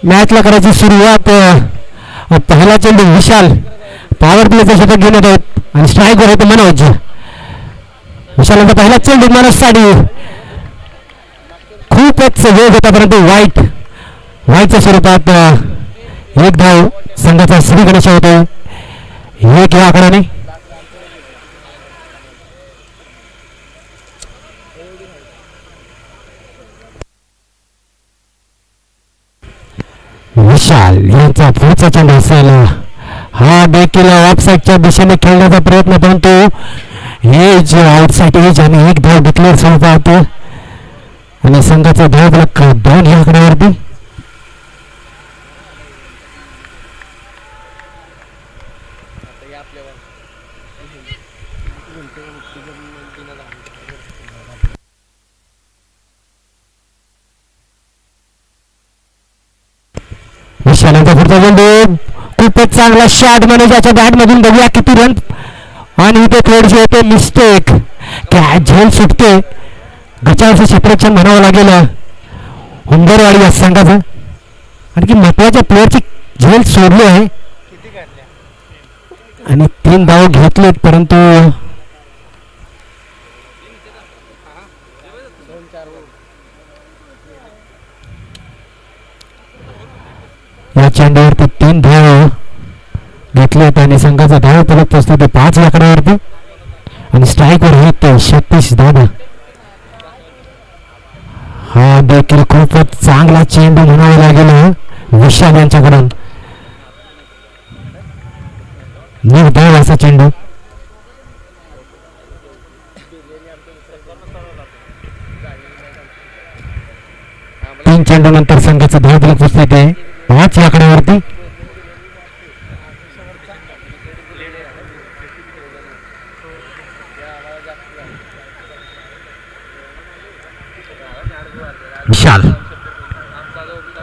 मॅचला करायची सुरुवात. पहिला चेंडू विशाल पॉवर प्लेचा शतक घेऊन येत आहेत आणि स्ट्राईकवर होते मनोज. विशालांचा पहिला चेंडू मनोजसाठी खूपच वेग होता परंतु वाईटच्या स्वरूपात एक धाव संघाचा श्री गणेश होतो. एक या आकड्याने विशाल यांचा पुढचा चेंडू असेल. हा देखील ऑफसाईडच्या दिशेने खेळण्याचा प्रयत्न परंतु एज आउटसाईड एज आणि एक धाव डिक्लेअर स्वरूपात आणि संघाचा धाव ब्लॉक 2 या आकड्यावरती. विशालांचा पुढचा चेंडू खूपच चांगला शॉट मनोजाच्या बॅट मधून बघूया किती रन आणि इथे थोडीशी होते मिस्टेक. कॅच झेल सुटते. गचावरचं क्षेत्ररक्षण म्हणावं लागेल हुंबरवाडी या संघाचं. आणखी महत्वाच्या प्लेअरची झेल सोडली आहे आणि 3 धाव घेतलेत परंतु या चेंडूवरती 3 धाव घेतलेत आणि संघाचा धाव फलक पोहोचतो ते 5 आकड्यावरती आणि स्ट्राईकवर आहेत सतीश दादा. हा देखील खूपच चांगला चेंडू म्हणावा लागेल विशाल यांच्याकडून. निर्धाव असा चेंडू. तीन चेंडू नंतर संघाचा धाव फलक पोहोचतो ते 5 आकड्यावरती. विशाल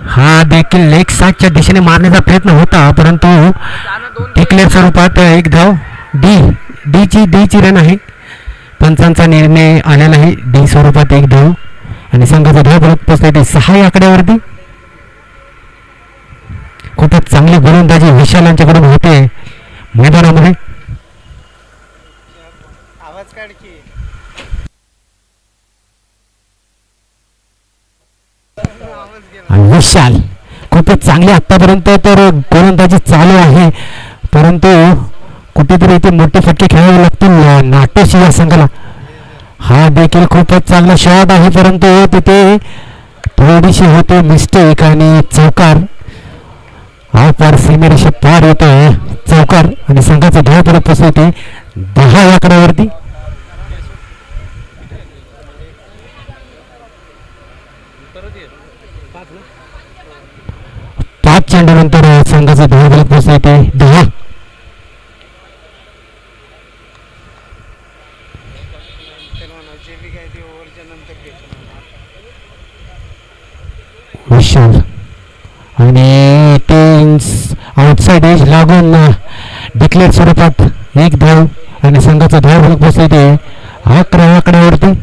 हा देखील लेग साईडच्या दिशेने मारण्याचा प्रयत्न होता परंतु डिक्लेअर स्वरूपात एक धाव. डी ची रन आहे. पंचांचा निर्णय आलेला आहे. डी स्वरूपात एक धाव आणि संघाचा धाव फलक पोहोचतो 6 आकड्यावरती. खूपच चांगली गोलंदाजी विशाल यांच्याकडून होते मैदानामध्ये. विशाल खूपच चांगली आतापर्यंत तर गोलंदाजी चालू आहे परंतु कुठेतरी इथे मोठे फटके खेळावे लागतील नाटोशी या संघाला. हा देखील खूपच चांगला शॉट आहे परंतु तिथे थोडीशी होते मिस्टेक आणि चौकार. हा पार सीमेरेषे पार होत आहे चौकार आणि संघाचा धाव फलक पोहोचते 10 आकड्यावरती. चेंडू नंतर संघाचा धाव फलक पोहोचते 10. विशाल आणि आउटसाइड एज लागून डिक्लेअर स्वरूपात एक धाव आणि संघाचा धाव फलक पोहोचते 11 आकड्यावरती.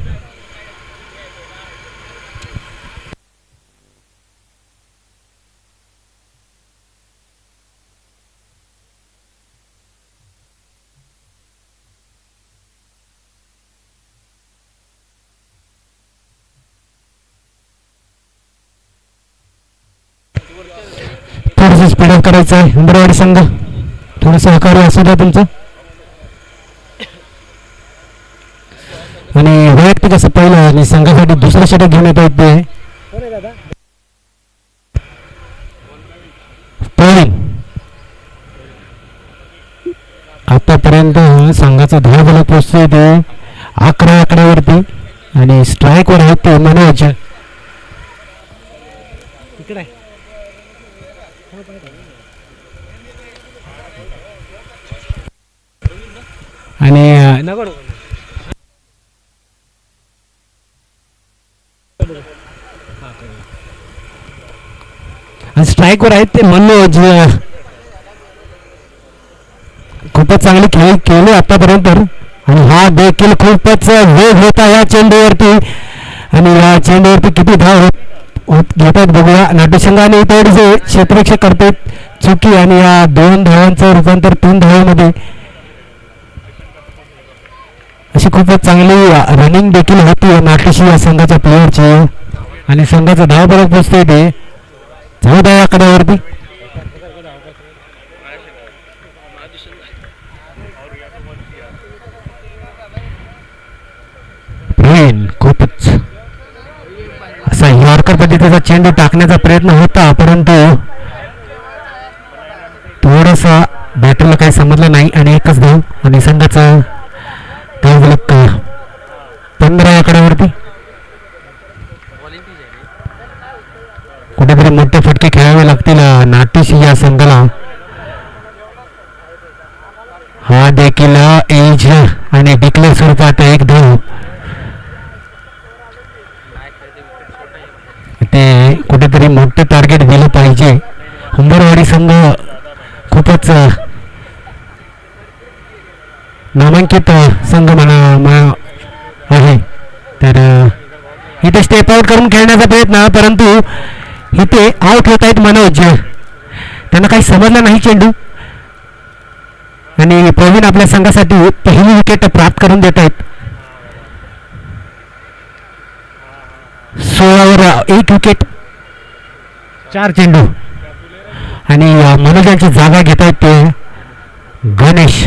थोडंसं स्पीडअप करायचं आहे हुंबरवाडी संघ. थोडं सहकार्य असू द्या तुमचं. आणि वैयक्तिक असं पहिलं आणि संघासाठी दुसरं षटक घेऊन येत आहेत ते आतापर्यंत संघाचा धाव फलक पोहोचतोय ते 11 आकड्यावरती आणि स्ट्राईकवर आहेत ते मनोज. आणि स्ट्राईकवर आहेत ते मनोज. खूपच चांगली खेळ केली आतापर्यंत आणि हा देखील खूपच वेग होता या चेंडूवरती आणि या चेंडूवरती किती धाव घेत आहेत बघूया. नाट्यसंघाने थोडेसे क्षेत्ररक्षक करतात चुकी आणि या 2 धावांचं रूपांतर 3 धावांमध्ये. अशी खूपच चांगली रनिंग देखील होती नाट्यशी या संघाच्या प्लेयरची आणि संघाचा धावफलक पोचतोय ते 14 आकड्यावरती. खूपच असा यॉर्कर पद्धतीचा चेंडू टाकण्याचा प्रयत्न होता परंतु थोडासा बॅटरला काही समजलं नाही आणि एकच धाव आणि संघाचा धावफलक 15 आकड्यावरती. कुठेतरी मोठे फटके खेळावे लागतील नाट्यशी या संघाला. हा देखील एज आणि डिक्लेअर स्वरूपात एक धाव. ते कुठेतरी मोठे टार्गेट दिलं पाहिजे. उंबरवाडी संघ खूपच नामांकित संघ म्हणा आहे तर इथे स्टेप आउट करून खेळण्याचा प्रयत्न परंतु इथे आउट होत आहेत मनोज. त्यांना काही समजलं नाही चेंडू आणि प्रवीण आपल्या संघासाठी पहिली विकेट प्राप्त करून देत आहेत. 16वर 1 विकेट 4 चेंडू आणि मनोजांची जागा घेत आहेत ते गणेश.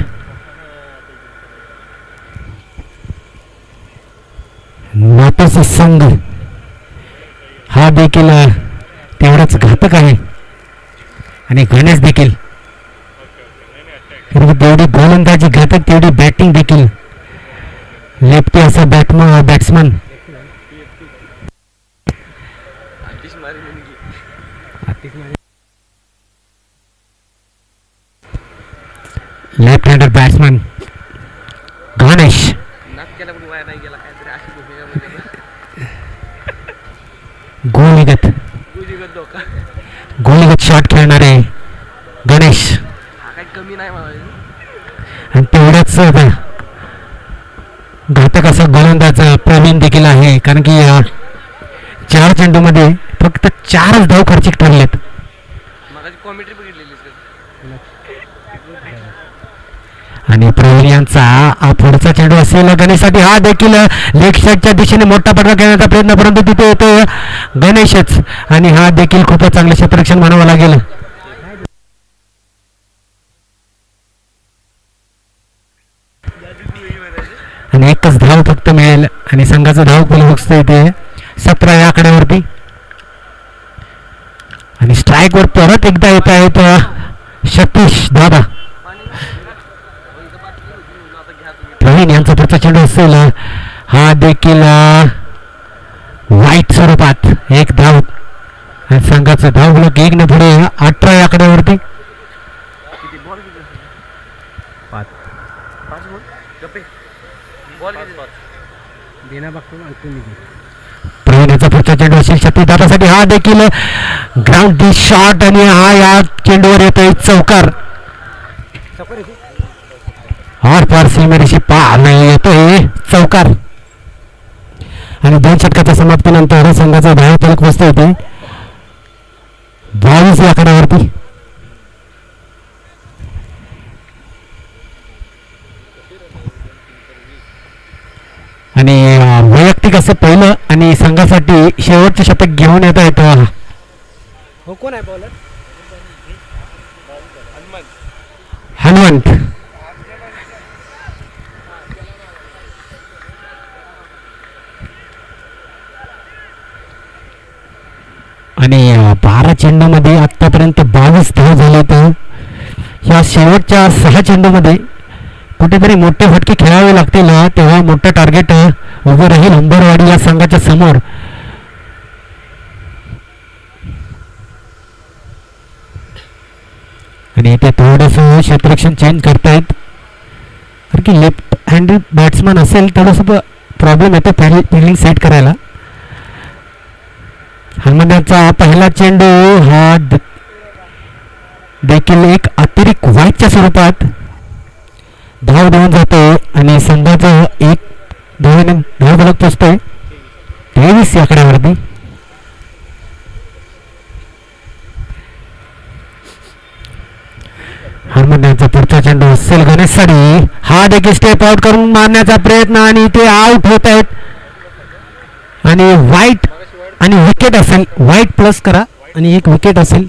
नाट्यशी संघ हा देखील तेवढाच घातक आहे आणि गणेश देखील तेवढी गोलंदाजी घातक तेवढी बॅटिंग देखील. लेफ्टी असा batsman left hander batsman Ganesh. गोलीगत शॉट खेळणारे गणेश आणि तेवढाच घातक असा गोलंदाज प्रवीण देखील आहे कारण की 4 चेंडूमध्ये फक्त 4च धाव खर्चिक ठरलेत. आणि प्रवीण यांचा पुढचा चेंडू असेल गणेशसाठी. हा देखील लेग साईडच्या दिशेने मोठा पडदा घेण्याचा प्रयत्न परंतु तिथे येतो गणेशच आणि हा देखील खूपच चांगले क्षेत्ररक्षण म्हणावं लागेल. आणि एकच धाव फक्त मिळेल आणि संघाचा धाव फलक इथे 17 या आकड्यावरती. आणि स्ट्राईक वर परत एकदा येत आहेत सतीश दादा. प्रवीण यांचा पुढचा चेंडू असेल हा देखील वाईट स्वरूपात 1 धाव आणि संघाचं धाव फलक 1 न पुढे 18 या आकड्यावरती. प्रवीण यांचा पुढचा चेंडू असेल सतीश दादासाठी. हा देखील ग्राउंड डी शॉट आणि हा या चेंडूवर येतोय चौकार. आर पार सीमेरेषी पार येतोय चौकार आणि 2 षटकाच्या समाप्तीनंतर संघाचा धाव फलक बसतो येते 22 या आकड्यावरती. आणि वैयक्तिक असं पहिलं आणि संघासाठी शेवटचे शतक घेऊन येता येतं. कोण आहे बॉलर? हनुमंत. आणि 12 चेंडूमध्ये आतापर्यंत 22 धाव झाले तर या शेवटच्या 6 चेंडूमध्ये कुठेतरी मोठे फटके खेळावे लागतील तेव्हा मोठं टार्गेट उभं राहील उंबरवाडी या संघाच्या समोर. आणि इथे थोडंसं क्षेत्ररक्षण चेंज करतायत कारण की लेफ्ट हँड बॅट्समन असेल थोडंसं प्रॉब्लेम येतो फिल्डिंग सेट करायला. हनुमंताचा पहिला चेंडू हा देखील एक अतिरिक्त वाईटच्या स्वरूपात धाव देऊन जातो आणि संघाचं 1 धाव फलक पोचतोय 23 या आकड्यावरती. पुढचा चेंडू असेल गणेश साडी, हा देखील स्टेप आउट करून मारण्याचा प्रयत्न आणि ते आउट होत आहेत आणि वाईट आणि विकेट असेल, वाईट प्लस करा आणि एक विकेट असेल.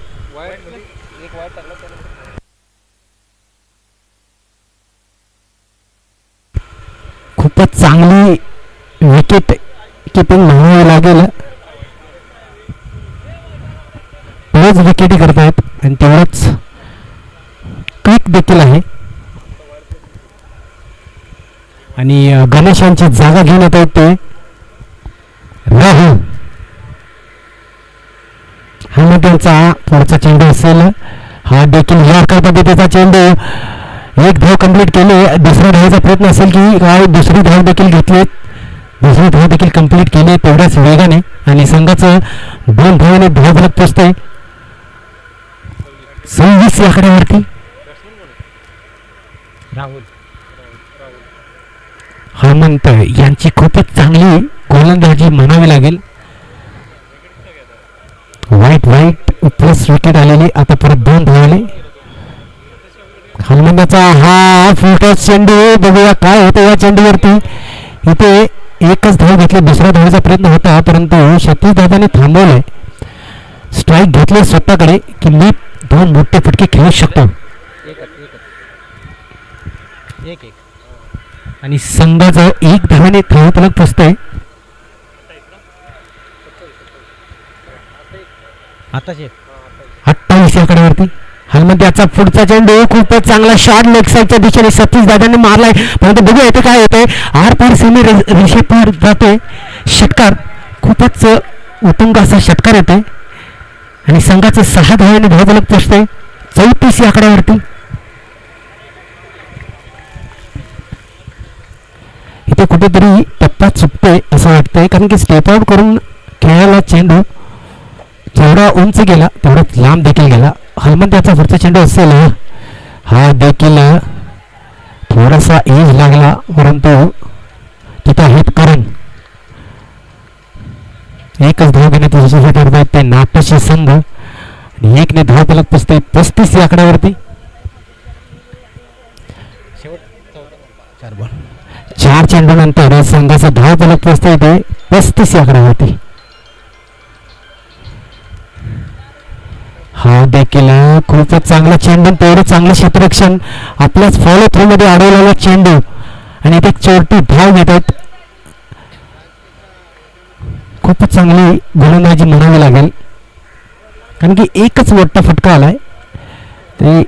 खूपच चांगली विकेट किपिंग म्हणावी लागेल. रोज विकेटी करतायत आणि तेवढंच क्विक देखील आहे आणि गणेशांची जागा घेऊन येत आहेत ते राहुल. हा मग त्यांचा पुढचा चेंडू असेल, हा देखील या पद्धतीचा चेंडू. एक धाव कंप्लीट केले, दुसऱ्या धावाचा प्रयत्न असेल की काय, दुसरी धाव देखील घेतली, दुसरी धाव देखील कंप्लीट केली तेवढ्याच वेगाने आणि संघाचं 2 धावाने धाव फलक पोचतंय 26 या आकड्यावरती. हनुमंत यांची खूपच चांगली गोलंदाजी म्हणावी लागेल. वाईट प्लस विकेट आलेली, आता परत 2 धावले. हनुमंताचा हा फुलटॉस चेंडू, बघूया काय होतं या चेंडूवरती. इथे एकच धाव घेतली, दुसऱ्या धावाचा प्रयत्न होता परंतु सतीश दादाने थांबवलंय. स्ट्राईक घेतले स्वतःकडे की मी 2 मोठे फटके खेळू शकतो आणि संघाचं 1 धावाने धाव फलक पोचतंय. आता 28 या आकड्यावरती. हनुमंत याचा पुढचा चेंडू, खूपच चांगला शॉट लेग साईडच्या दिशेने सतीश दादांनी मारलाय परंतु बघूया इथे काय होतंय. आर पार सेमी रेषेपार जातोय षटकार, खूपच उत्तुंग असा षटकार येतोय आणि संघाचं 6 धावाने धाव फलक पोचतंय 34 या आकड्यावरती. इथे कुठेतरी टप्पा चुकतोय असं वाटतंय कारण की स्टेप आउट करून खेळायला चेंडू जेवढा उंच गेला तेवढाच लांब देखील गेला. हनुमंत याचा पुढचा चेंडू असेल, हा देखील थोडासा एज लागला परंतु तिथे हिट करून एकच धाव घेण्यात यशस्वी ठरतायत ते नाट्यशी संघ आणि 1 ने धाव फलक पोचते 35 या आकड्यावरती. 4 चेंडू नंतर संघाचा धाव फलक पोचते ते 35 या आकड्यावरती. हा देखील खूपच चांगला चेंडू, तेवढं चांगलं क्षेत्ररक्षण, आपल्याच फॉलो थ्रू मध्ये अडवलेला चेंडू आणि ते चोरटी धाव घेतात. खूपच चांगली गोलंदाजी म्हणावी लागेल कारण की एकच मोठा फटका आलाय ते.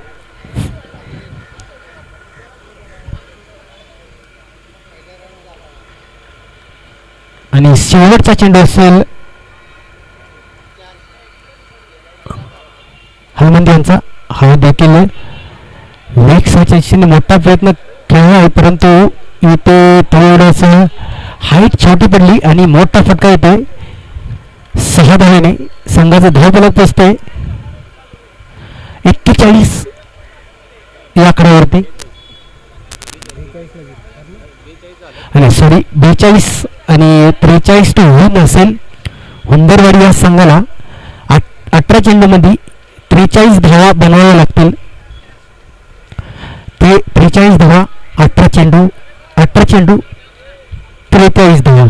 आणि शेवटचा चेंडू असेल हनुमंत यांचा, हा देखील लेग साईडच्या दिशेने मोठा प्रयत्न केला आहे परंतु इथे थोडस हाईट छोटी पडली आणि मोठा फटका येते 6 धावाने. संघाचं धाव फलक पोचते 41 या आकड्यावरती आणि सॉरी 42 आणि 43 टू 1 असेल. हुंदरवाडी या संघाला 18 चेंडूमध्ये 43 धावा बनवाव्या लागतील. ते 43 धावा 18 चेंडू 43 धावा.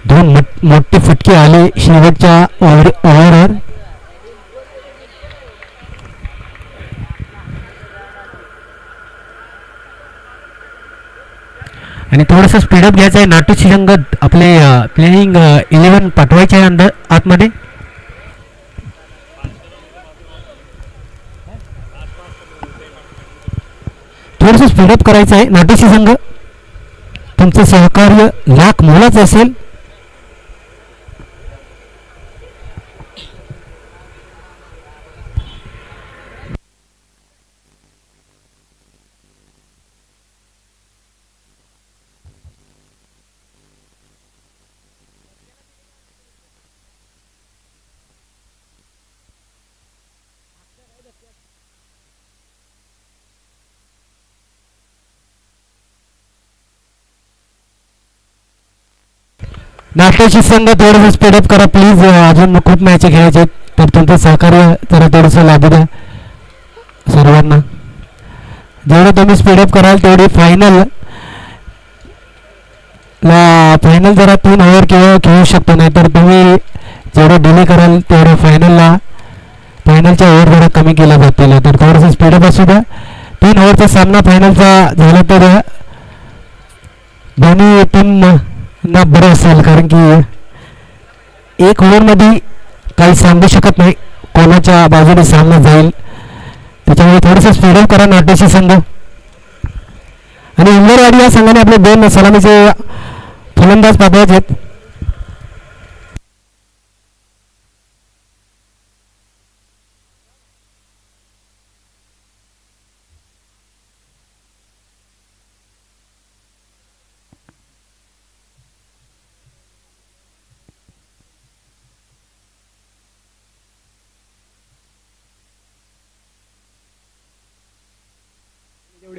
2 मोठे फटके आले शेवटच्या ओव्हरवर आणि थोडंसं स्पीडअप घ्यायचं आहे. नाटूची संघ आपले प्लेइंग 11 पाठवायचे आहे अंदर आतमध्ये. थोडंसं स्पीडअप करायचं आहे. नाटूची संघ तुमचं सहकार्य लाख मोलाचं असेल. नाट्याची संघ थोडंसं स्पीडअप करा प्लीज, अजून खूप मॅच खेळायचे आहेत. तर तुमचं सहकार्य जरा थोडंसं लागू द्या सर्वांना. जेवढं तुम्ही स्पीडअप कराल तेवढी फायनल जरा 3 ओव्हर किंवा खेळू शकतो. नाही तर तुम्ही जेवढं डिले कराल तेवढं फायनलच्या ओव्हर जरा कमी केल्या जातील. तर थोडंसं स्पीडअप असू द्या. 3 ओव्हरचा सामना फायनलचा झाला तर दोन्ही टीमना बरं असेल, कारण की 1 ओव्हरमध्ये काही सांगू शकत नाही कोणाच्या बाजूने सामना जाईल. त्याच्यामुळे थोडंसं स्पीडअप करा नाट्यशी संघ. आणि इंगरवाडी या संघाने आपले 2 सलामीचे फलंदाज पाठवायचे आहेत.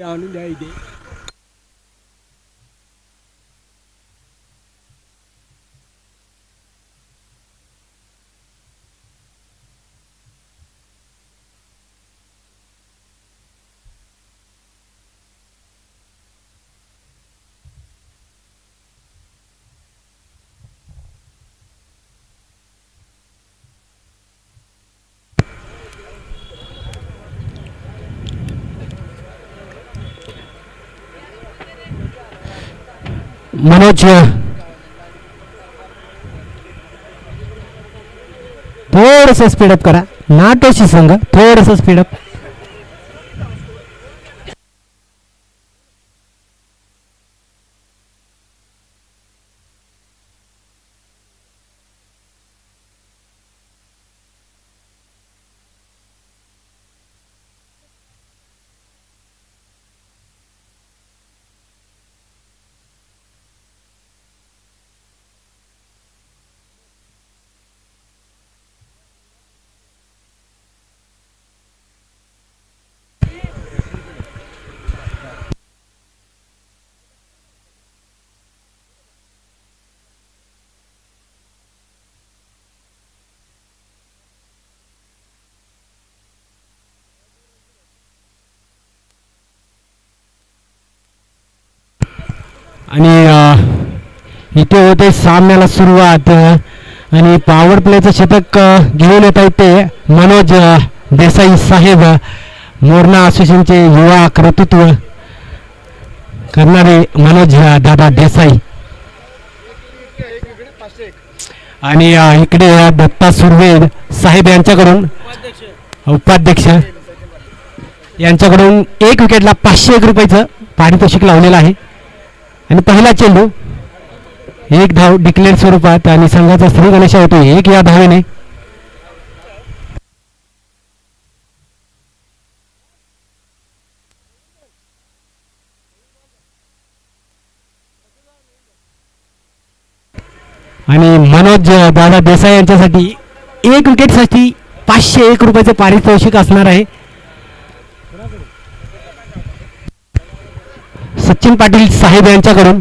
आणून द्या इथे. मनोज थोडंसं स्पीडअप करा. नाटोशी संघ थोडंसं स्पीडअप. आणि इथे होते सामन्याला सुरुवात. आणि पॉवर प्लेचं शतक घेऊन येत आहेत ते मनोज देसाई साहेब, मोरणा असोसिएशनचे युवा कर्तृत्व करणारे मनोज दादा देसाई. आणि इकडे दत्ता सुर्वे साहेब यांच्याकडून उपाध्यक्ष यांच्याकडून 1 विकेटला 501 रुपयाचं पारितोषिक लावलेलं आहे. आणि पहिला चेंडू 1 धाव डिक्लेअर स्वरूपात आणि संघाचा श्री गणेशा होतो 1 या धावेने. आणि मनोज दादा देसाई यांच्यासाठी 1 विकेटसाठी 501 रुपयाचं पारितोषिक असणार आहे. सचिन पाटील साहेब यांच्याकडून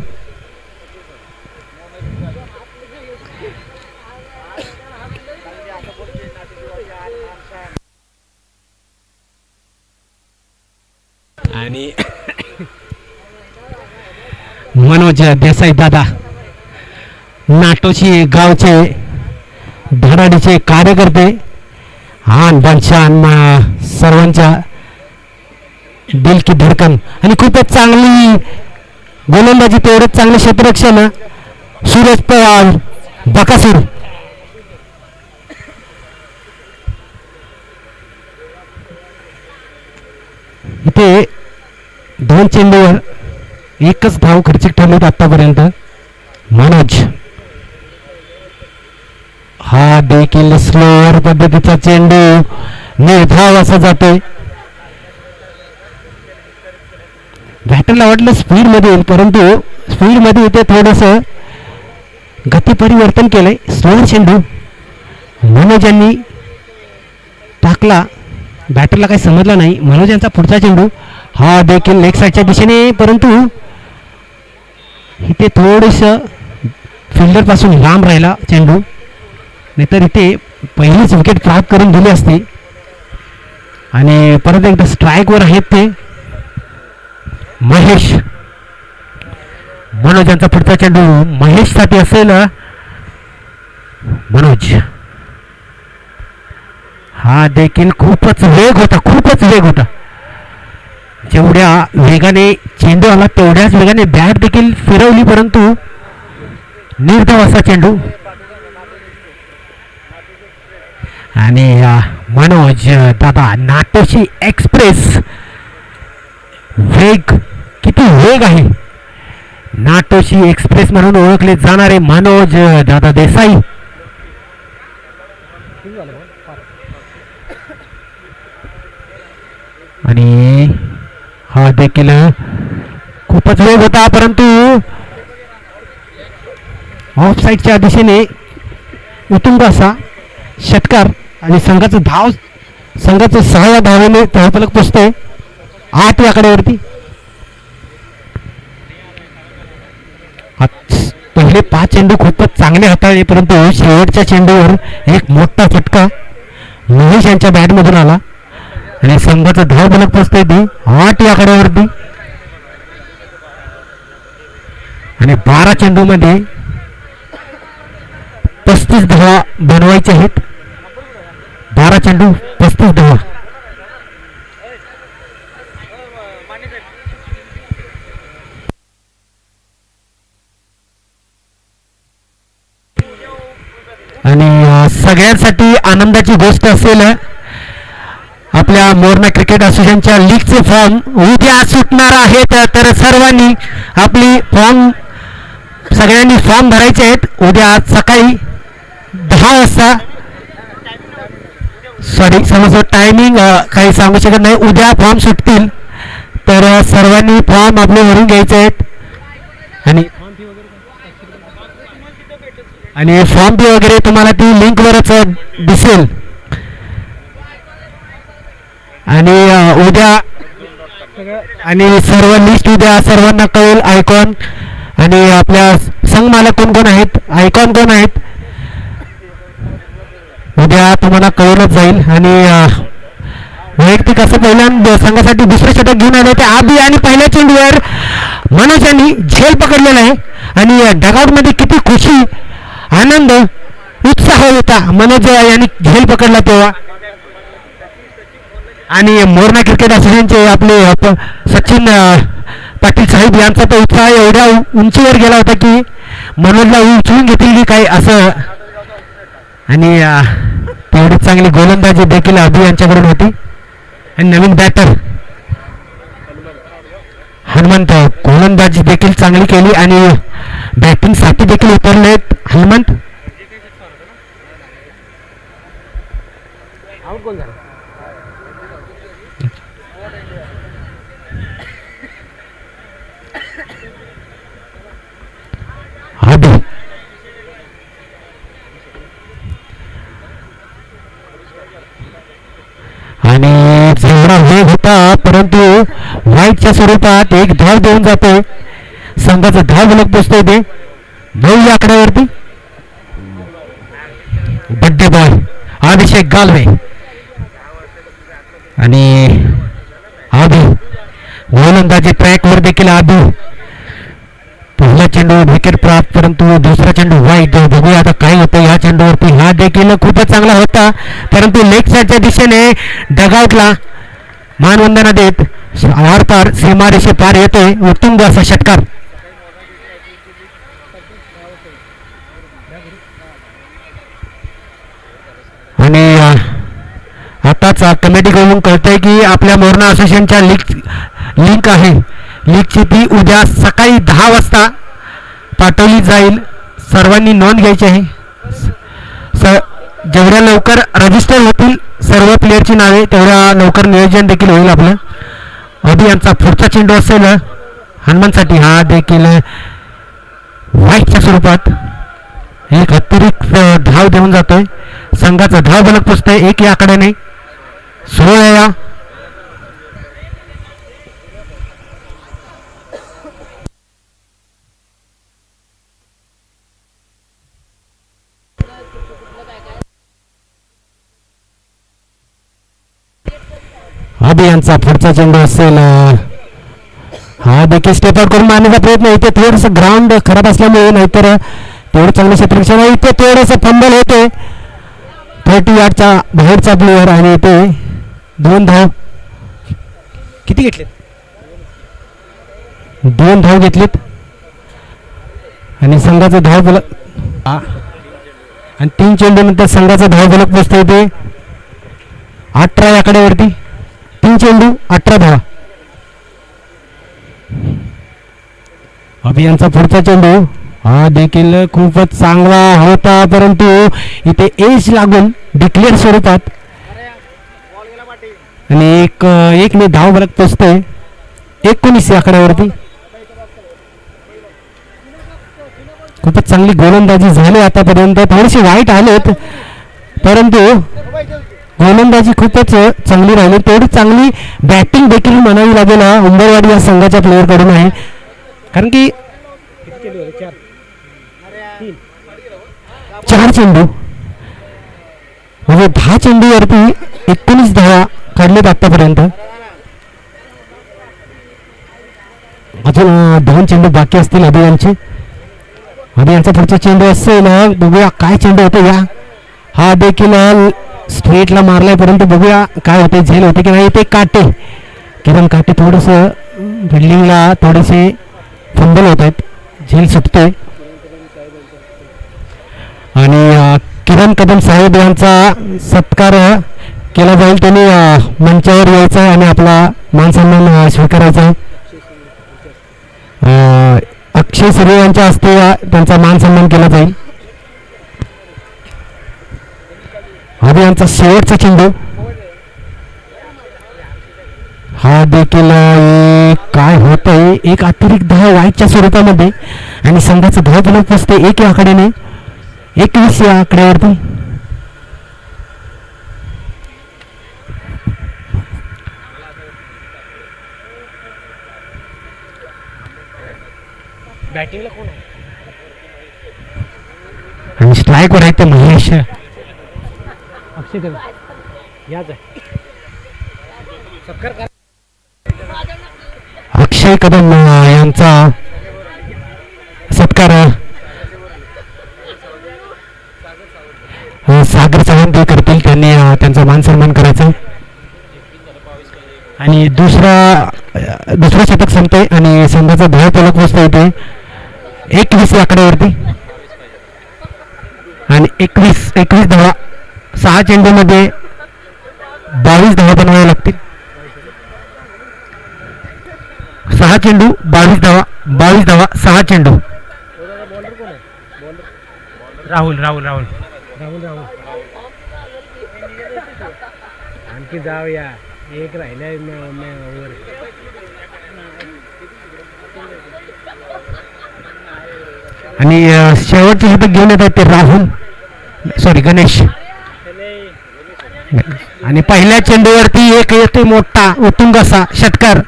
आणि मनोज देसाई दादा नाटोशी गावचे धडाडीचे कार्यकर्ते, हान बनशान सर्वांच्या दिल की धडकन. आणि खूपच चांगली गोलंदाजी, तेवढंच चांगले क्षेत्ररक्षण सूरज पवार बकासूर. इथे 2 चेंडूवर 1च धाव खर्चिक ठरलीत आतापर्यंत. मनोज हा देखील स्लोअर पद्धतीचा चेंडू निर्धाव असा जातोय. बॅटरला वाटलं स्पीड मध्ये येईल, परंतु स्पीड मध्ये इथे थोडंसं गती परिवर्तन केलंय. स्लोअर चेंडू मनोज यांनी टाकला, बॅटरला काही समजला नाही. मनोज यांचा पुढचा चेंडू हा देखील लेग साईडच्या दिशेने, परंतु इथे थोडंसं फिल्डर पासून लांब राहिला चेंडू. नाहीतर इथे पहिलीच विकेट प्राप्त करून दिली असती. आणि परत एकदा स्ट्राईकवर आहेत ते महेश. मनोज यांचा पुढचा चेंडू महेशसाठी असेल. मनोज हा देखील खूपच वेग होता. जेवढ्या वेगाने चेंडू आला तेवढ्याच वेगाने बॅट देखील फिरवली, परंतु निर्धाव असा चेंडू. आणि मनोज दादा नाटोशी एक्सप्रेस वेग, किती वेग आहे. नाटोशी एक्सप्रेस म्हणून ओळखले जाणारे मनोज दादा देसाई. आणि हा देखील खूपच वेग होता, परंतु ऑफ साईडच्या दिशेने उत्तुंग असा षटकार. आणि संघाचं 6व्या धावेने धावफलक पोचतोय 8 या आकड्यावरती. पहिले 5 चेंडू खूपच चांगले हाताळले, परंतु शेवटच्या चेंडूवर एक मोठा फटका महेश यांच्या बॅटमधून आला आणि संघाचं धावफलक पोचतोय ती 8 या आकड्यावरती. आणि 12 चेंडूमध्ये 35 धावा बनवायचे आहेत. 12 चेंडू 35 धावा. आणि सगळ्यांसाठी आनंदाची गोष्ट असेल, आपल्या मोरणा क्रिकेट असोसिएशनच्या लीगचे फॉर्म उद्या सुटणार आहेत. तर सर्वांनी आपली सगळ्यांनी फॉर्म भरायचे आहेत. उद्या सकाळी 10 वाजता, समज टायमिंग काही सांगू शकत नाही, उद्या फॉर्म सुटतील. तर सर्वांनी फॉर्म आपले भरून घ्यायचे आहेत. आणि फॉर्म फी वगैरे तुम्हाला ती लिंकवरच दिसेल. आणि उद्या आणि सर्व लिस्ट उद्या सर्वांना कळेल. आयकॉन आणि आपल्या संघ मालक कोण कोण आहेत, आयकॉन कोण आहेत, उद्या तुम्हाला कळूनच जाईल. आणि वैयक्तिक असं पहिल्या संघासाठी दुसरं षटक घेऊन आले ते आबी. आणि पहिल्या चेंडूवर मनोज यांनी झेल पकडलेला आहे. आणि डगआउटमध्ये किती खुशी, आनंद, उत्साह होता मनोज यांनी झेल पकडला तेव्हा. आणि मोरणा क्रिकेट असोसिएशनचे आपले सचिन पाटील साहेब यांचा तो उत्साह एवढ्या उंचीवर गेला होता की मनोजला उचलून घेतील की काय असं. आणि तेवढी चांगली गोलंदाजी देखील अभि यांच्याकडून होती. आणि नवीन बॅटर हनुमंत गोलंदाजी देखील चांगली केली आणि बॅटिंग साठी देखील उतरलेत हनुमंत. आणि जेवढा वेग होता, परंतु व्हाईटच्या स्वरूपात एक धाव देऊन जातोय. संघाचा धावफलक पोचतोय ते 9 या आकड्यावरती. बड्डे बॉय अभिषेक गालवे. आणि आबी गोलंदाजी ट्रॅकवर देखील आबी. पहिला चेंडू विकेट प्राप्त, परंतु दुसरा चेंडू वाईट. बघूया आता काय होतं या चेंडूवरती. हा देखील खूपच चांगला होता, परंतु लेग साईडच्या दिशेने डगआउटला मानवंदना देत आरपार सीमारेषे पार येतोय उत्तुंग असा षटकार. आणि आताच कमिटीकडून कळतंय की आपल्या मोरणा असोसिएशनच्या लिंक आहे, लीगची ती उद्या सकाळी 10 वाजता पाठवली जाईल. सर्वांनी नोंद घ्यायची आहे. जेवढ्या लवकर रजिस्टर होतील सर्व प्लेयरची नावे तेवढ्या लवकर नियोजन देखील होईल आपलं. अभि यांचा पुढचा चेंडू असेल हनुमानसाठी. हा देखील व्हाईटच्या स्वरूपात एक अतिरिक्त धाव देऊन जातोय. संघाचा धाव फलक पोचतोय 1 या आकड्याने 16 या. अभियानचा पुढचा चेंडू असेल, हा देखील स्टेप आउट करून मारण्याचा प्रयत्न. इथे थोडंसं ग्राउंड खराब असल्यामुळे, नाहीतर तेवढं चांगलं क्षेत्ररक्षण आहे. इथे थोडंसं फंबल होते, 30 यार्डच्या बाहेरचा प्लेअर. आणि इथे 2 धाव किती घेतलेत, 2 धाव घेतलेत. आणि संघाचा धाव फलक आणि 3 चेंडू नंतर संघाचा धाव फलक पोचतो इथे 18 या आकड्यावरती. 3 चेंडू 18 धावा. अभियानचा पुढचा चेंडू हा देखील खूपच चांगला होता, परंतु इथे एज लागून डिक्लेअर स्वरूपात आणि एक ने धाव फलक पोचतोय 19 या आकड्यावरती. खूपच चांगली गोलंदाजी झाली आतापर्यंत. थोडीशी वाईट आलेत, परंतु गोलंदाजी खूपच चांगली राहिली. तेवढी चांगली बॅटिंग देखील म्हणावी लागेल उंबरवाडी या संघाच्या प्लेअरकडून आहे. कारण की 4 चेंडू म्हणजे 10 चेंडूवरती 19 धावा काढलेत आतापर्यंत. अजून 2 चेंडू बाकी असतील अभियानचे. अभियानचा पुढचा चेंडू असेल, बघूया काय चेंडू होतो या. हा देखील स्ट्रेटला मारलाय, परंतु बघूया काय होते, झेल होते की नाही. ते काटे, किरण काटे थोडंसं बिल्डिंगला थोडेसे फंबल होत आहेत, झेल सुटतोय. आणि किरण कदम साहेब यांचा सत्कार केला जाईल. त्यांनी मंचावर यायचं आहे आणि आपला मानसन्मान स्वीकारायचा आहे. अक्षय सर्वे यांच्या हस्ते त्यांचा मान सन्मान केला जाईल. अभियानचा शेवटचा चेंडू हा देखील काय होतंय, एक अतिरिक्त धाव वाईटच्या स्वरूपामध्ये. आणि संघाचा धाव फलक पोचते 1 या आकड्याने 21 या आकड्यावरती. बॅटिंगला कोण आहे आणि स्ट्राईक वर आहे ते महेश अक्षय कदम याच आहे. अक्षय कदम यांचा सत्कार सागर चव्हाण करतील. त्यांनी त्यांचा मान सन्मान करायचा. आणि दुसरा शतक संपते आणि संघाचा धाव फलक पोचतो इथे 21 या आकड्यावरती. आणि 21 धावा 6 चेंडूमध्ये 22 धावा बनवाव्या लागतील. 6 चेंडू 22 धावा 6 चेंडू. राहुल आणखी जाऊया, एक राहिलाय वर. आणि शेवटचे शतक घेऊन येतात ते गणेश. आणि पहिल्या चेंडूवरती एक येते मोठा उत्तुंग असा षटकार.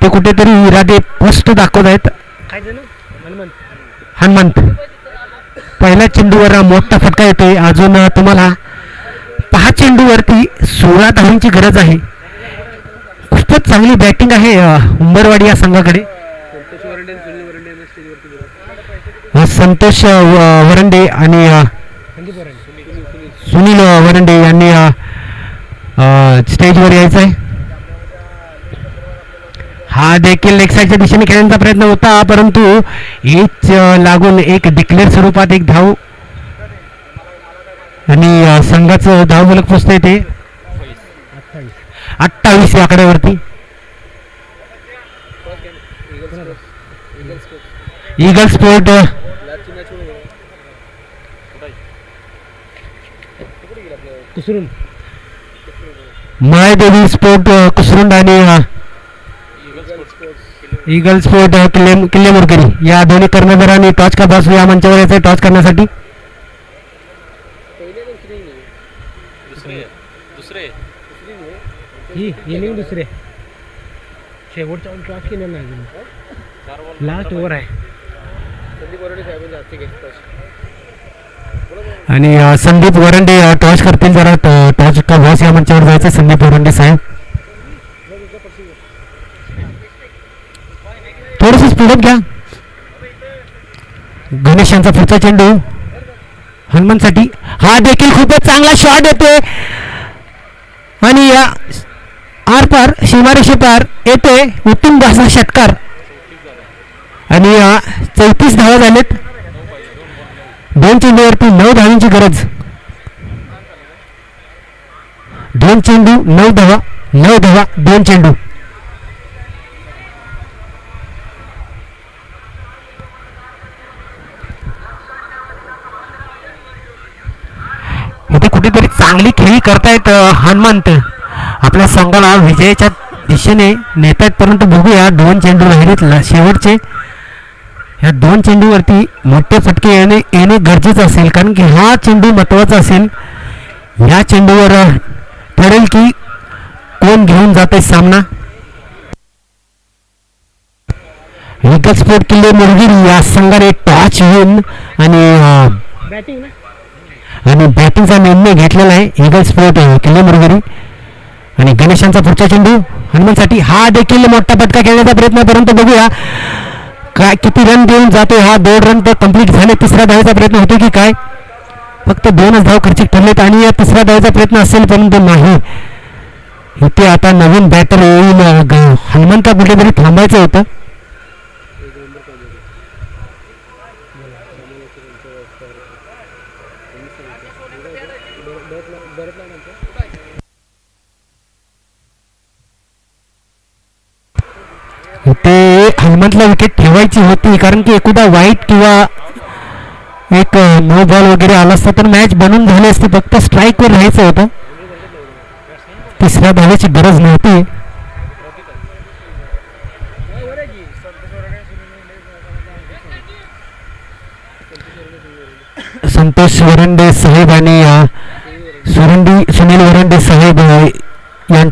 ते कुठेतरी इरादे पोस्ट दाखवत आहेत. हनुमंत पहिल्या चेंडूवर मोठा फटका येतोय. अजून तुम्हाला 5 चेंडूवरती 16 धावांची गरज आहे. खूपच चांगली बॅटिंग आहे उंबरवाडी या संघाकडे. संतोष वरंडे आणि सुनील वरंडे यांनी स्टेजवर यायचं आहे. हा देखील लेग साईडच्या दिशेने खेळण्याचा प्रयत्न होता, परंतु एच लागून एक डिक्लेअर स्वरूपात एक धाव. आणि संघाचं धाव फलक पोचतंय ते 28 या आकड्यावरती. ईगल स्पोर्ट मायदेवी स्पोर्ट कुसरुंड आणि ईगल स्पोर्ट किल्ले मोरकरी या दोन्ही कर्णधारांनी टॉच का बॉस या मंचावर यायचं टॉच करण्यासाठी. दुसरे शेवटचा टॉच केलं नाही, लास्ट ओव्हर आहे. आणि संदीप वरंडे टॉस करतील. जरा टॉस का बॉस या मंचावर जायचं संदीप वरंडे साहेब. थोडंसं स्पीडअप घ्या. गणेश यांचा पुढचा चेंडू हनुमानसाठी. हा देखील खूपच चांगला शॉट येतोय आणि या आरपार सीमारेषे पार येते उत्तम असा षटकार. आणि 34 धावा झालेत. 2 चेंडूवरती 9 धावांची गरज. 2 चेंडू 9 धावा. 9 धावा 2 चेंडू. इथे कुठेतरी चांगली खेळी करतायत हनुमंत. आपल्या संघाला विजयाच्या दिशेने नेत आहेत. परंतु बघूया 2 चेंडू राहिलेत शेवटचे. ह्या 2 चेंडूवरती मोठे फटके येणे गरजेचं असेल, कारण की हा चेंडू महत्वाचा असेल. ह्या चेंडूवर ठरेल की कोण घेऊन जाते सामना. ईगल स्पोर्ट किल्ले मुरगिरी या संघाने टॉस घेऊन आणि बॅटिंगचा निर्णय घेतलेला आहे ईगल स्पोर्ट किल्ले मुरगिरी. आणि गणेशांचा पुढचा चेंडू हनुमानसाठी. हा देखील मोठा फटका खेळण्याचा प्रयत्न, परंतु बघूया काय किती रन देऊन जातो. हा 2 रन तर कंप्लीट झाले. तिसऱ्या धावेचा प्रयत्न होतो की काय. फक्त 2च धाव खर्चिक ठरलेत आणि या तिसऱ्या धावेचा प्रयत्न असेल, परंतु नाही. इथे आता नवीन बॅटर येईल. हनुमंत कुठेतरी थांबायचं होतं. ते हनुमंतला विकेट ठेवायची होती, कारण की एखादा वाईट किंवा एक नो बॉल वगैरे आला असता तर मॅच बनून झाली असती. फक्त स्ट्राईकवर राहायचं होतं. तिसऱ्या धावेची गरज नव्हती. संतोष वरंडे साहेब आणि सुनील वरंडे साहेब यांची